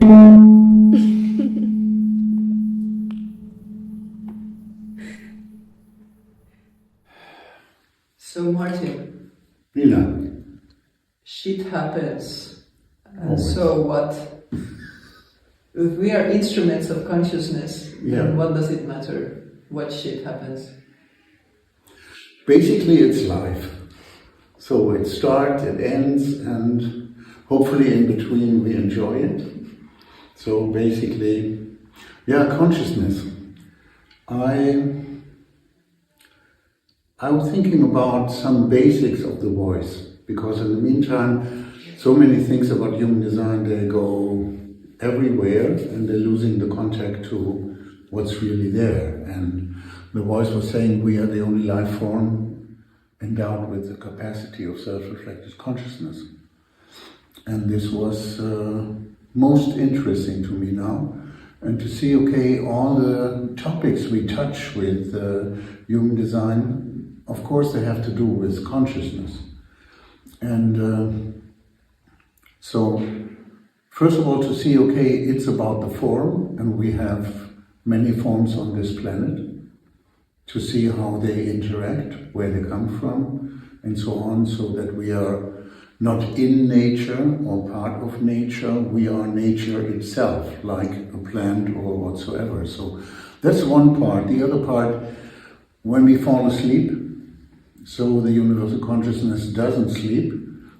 So Martin, Nina. shit happens. Always. So what? If we are instruments of consciousness, then what does it matter? What shit happens? Basically it's life. So it starts, it ends, and hopefully in between we enjoy it. So basically, consciousness. I was thinking about some basics of the voice, because in the meantime, so many things about human design, they go everywhere and they're losing the contact to what's really there. And the voice was saying we are the only life form endowed with the capacity of self-reflective consciousness. And this was most interesting to me now. And to see, all the topics we touch with human design, of course they have to do with consciousness. And so, first of all, to see, it's about the form, and we have many forms on this planet, to see how they interact, where they come from, and so on, so that we are not in nature or part of nature, we are nature itself, like a plant or whatsoever. So that's one part. The other part, when we fall asleep, so the universal consciousness doesn't sleep.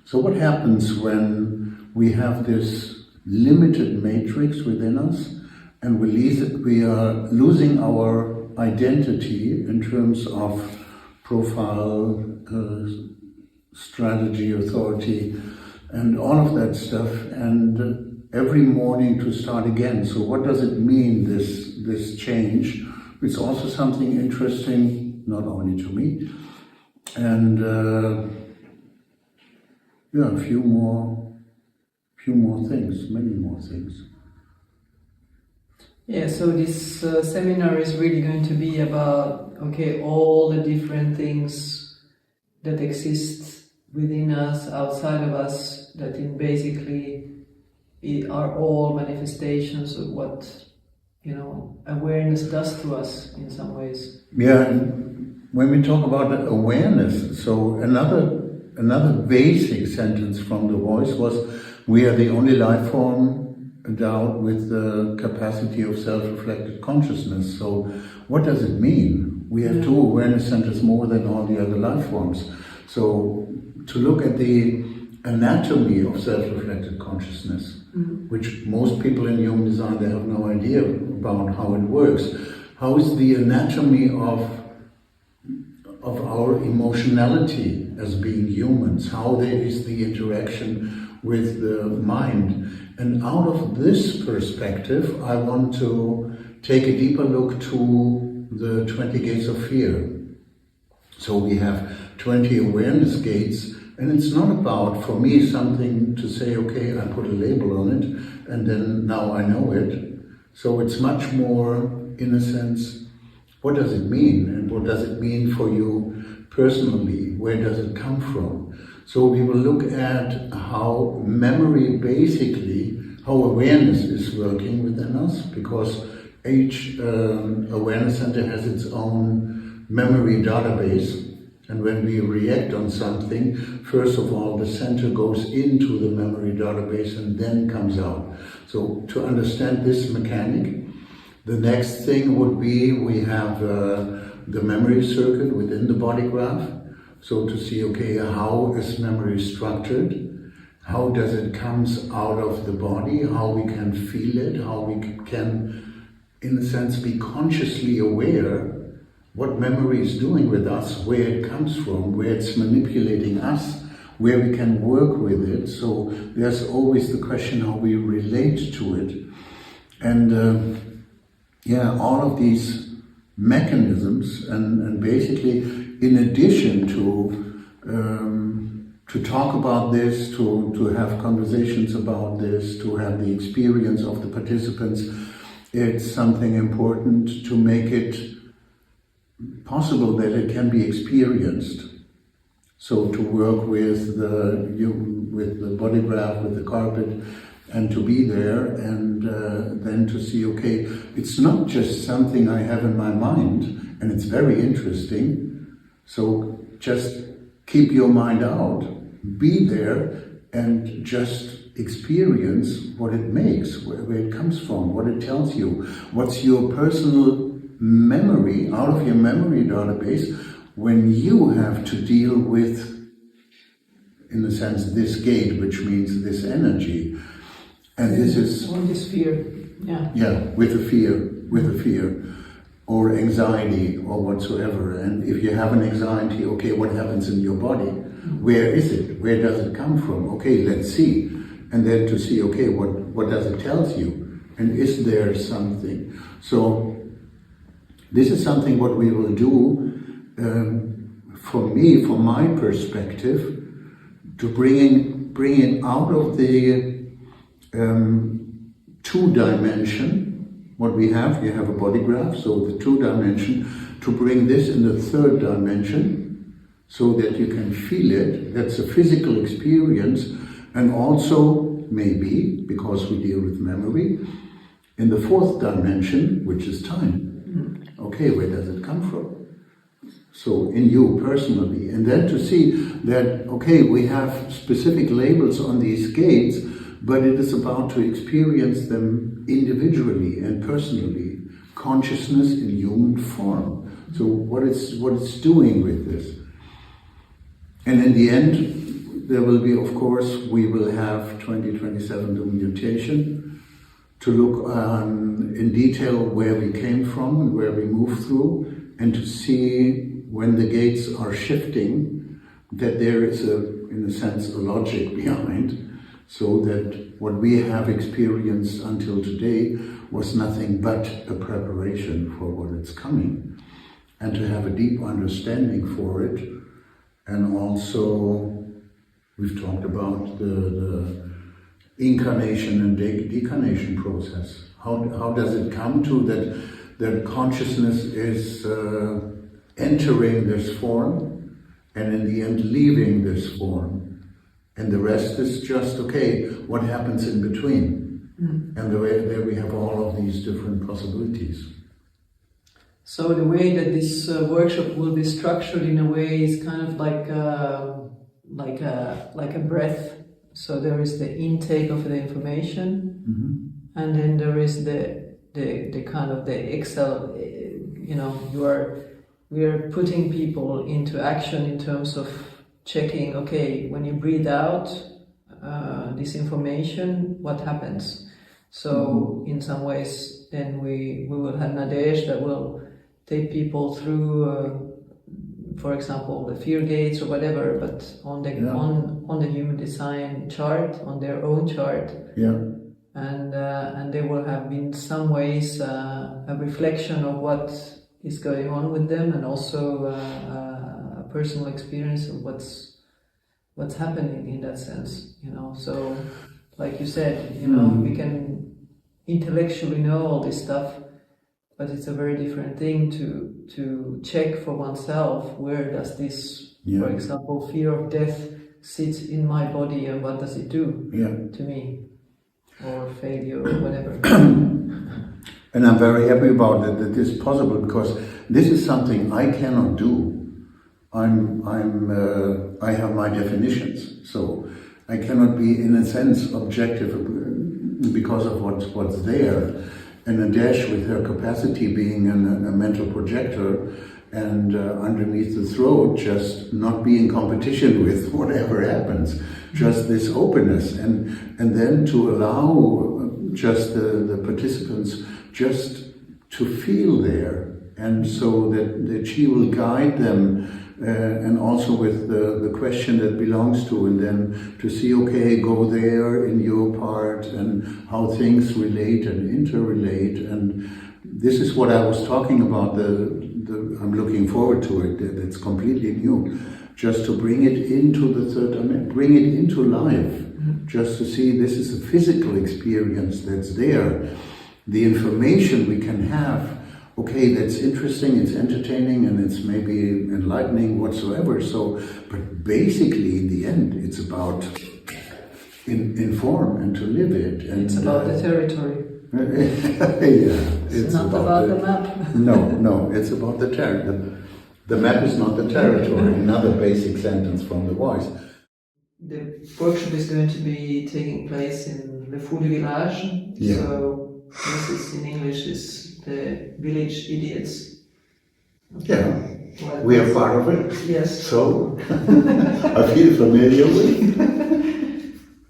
So what happens when we have this limited matrix within us and we are losing our identity in terms of profile, strategy, authority, and all of that stuff, and every morning to start again. So what does it mean, this change? It's also something interesting, not only to me, and a few more things, many more things. Yeah, so this seminar is really going to be about, all the different things that exist within us, outside of us, that basically are all manifestations of what, awareness does to us in some ways. Yeah, and when we talk about awareness, so another basic sentence from the voice was, we are the only life form endowed with the capacity of self-reflected consciousness. So what does it mean? We have two awareness centers more than all the other life forms. So to look at the anatomy of self-reflected consciousness, which most people in human design, they have no idea about how it works. How is the anatomy of our emotionality as being humans? How there is the interaction with the mind? And out of this perspective, I want to take a deeper look to the 20 gates of fear. So we have 20 awareness gates, and it's not about, for me, something to say, I put a label on it, and then now I know it. So it's much more, in a sense, what does it mean? And what does it mean for you personally? Where does it come from? So we will look at how memory basically, how awareness is working within us, because each awareness center has its own memory database. And when we react on something, first of all, the center goes into the memory database and then comes out. So to understand this mechanic, the next thing would be, we have the memory circuit within the body graph. So to see, how is memory structured? How does it comes out of the body? How we can feel it? How we can, in a sense, be consciously aware what memory is doing with us, where it comes from, where it's manipulating us, where we can work with it. So there's always the question how we relate to it. And all of these mechanisms, and basically, in addition to talk about this, to have conversations about this, to have the experience of the participants, it's something important to make it possible that it can be experienced. So to work with the body graph, with the carpet, and to be there, and then to see, okay, it's not just something I have in my mind, and it's very interesting, so just keep your mind out, be there, and just experience what it makes, where it comes from, what it tells you, what's your personal memory out of your memory database when you have to deal with, in a sense, this gate, which means this energy. And this is... Or this fear, yeah. Yeah, with a fear, or anxiety, or whatsoever. And if you have an anxiety, okay, what happens in your body? Where is it? Where does it come from? Okay, let's see. And then to see, okay, what does it tell you? And is there something? So this is something what we will do, for me, from my perspective, to bring it out of the two-dimension, what we have, you have a body graph, so the two-dimension, to bring this in the third dimension, so that you can feel it, that's a physical experience, and also, maybe, because we deal with memory, in the fourth dimension, which is time. Okay, where does it come from? So, in you personally, and then to see that, okay, we have specific labels on these gates, but it is about to experience them individually and personally, consciousness in human form. So what it's doing with this. And in the end, there will be, of course, we will have 2027 the mutation, to look in detail where we came from and where we moved through, and to see when the gates are shifting, that there is in a sense, a logic behind, so that what we have experienced until today was nothing but a preparation for what is coming, and to have a deep understanding for it. And also, we've talked about the incarnation and decarnation process. How does it come to that consciousness is entering this form, and in the end leaving this form? And the rest is just, okay, what happens in between? And there we have all of these different possibilities. So the way that this workshop will be structured in a way is kind of like a breath. So there is the intake of the information, and then there is the kind of the exhale. You know, we are putting people into action in terms of checking, okay, when you breathe out this information, what happens? So in some ways, then we will have Nadège that will take people through, for example, the fear gates or whatever, but on the human design chart, on their own chart. Yeah. And they will have in some ways a reflection of what is going on with them, and also a personal experience of what's happening in that sense, you know. So, like you said, you know, we can intellectually know all this stuff, but it's a very different thing to check for oneself, where does this, for example, fear of death sit in my body, and what does it do to me, or failure or whatever. And I'm very happy about it, that this is possible, because this is something I cannot do. I have my definitions, so I cannot be, in a sense, objective because of what's there. And Nadège, with her capacity being a mental projector, and underneath the throat, just not be in competition with whatever happens, just this openness, and then to allow just the participants just to feel there, and so that she will guide them, and also with the question that belongs to, and then to see, okay, go there in your part, and how things relate and interrelate. And this is what I was talking about, I'm looking forward to it, it's completely new, just to bring it into the third dimension, bring it into life, just to see this is a physical experience that's there. The information we can have, okay, that's interesting, it's entertaining, and it's maybe enlightening whatsoever. So, but basically in the end, it's about inform and to live it. And, it's about the territory. It's not about the map. No, it's about the territory. The map is not the territory. Another basic sentence from the voice. The workshop is going to be taking place in the Fous village. Yeah. So this is in English is the village idiots. Yeah. Well, We are part of it. Yes. So I feel familiar with.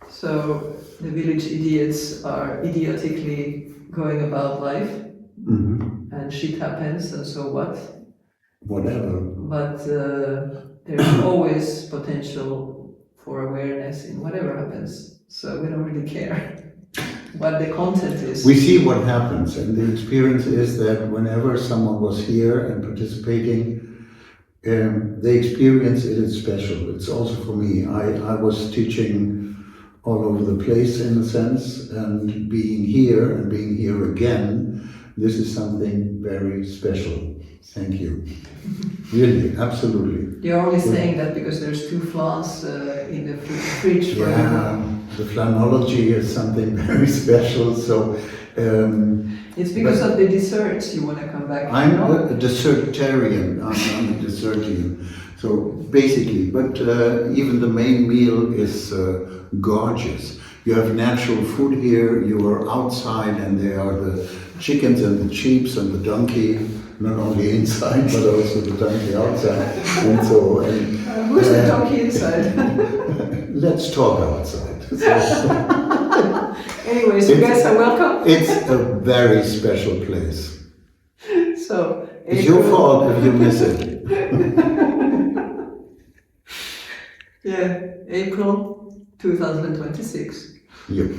So the village idiots are idiotically going about life, and shit happens, and so what? Whatever. But there's always potential for awareness in whatever happens. So we don't really care what the content is. We see what happens, and the experience is that whenever someone was here and participating, the experience is special. It's also for me. I was teaching all over the place in a sense, and being here again, this is something very special. Thank you. Really, absolutely. You're only saying that because there's two flans in the fridge for the flanology is something very special. So it's because of the desserts you want to come back. I'm a dessertarian. I'm a dessertian. So basically, but even the main meal is gorgeous. You have natural food here. You are outside, and there are the chickens and the sheep and the donkey. Not only inside, but also the donkey outside. And so, who's the donkey inside? Let's talk outside. Anyways, you guys are welcome. It's a very special place. So it's your fault if you miss it. Yeah, April 2026. Yep.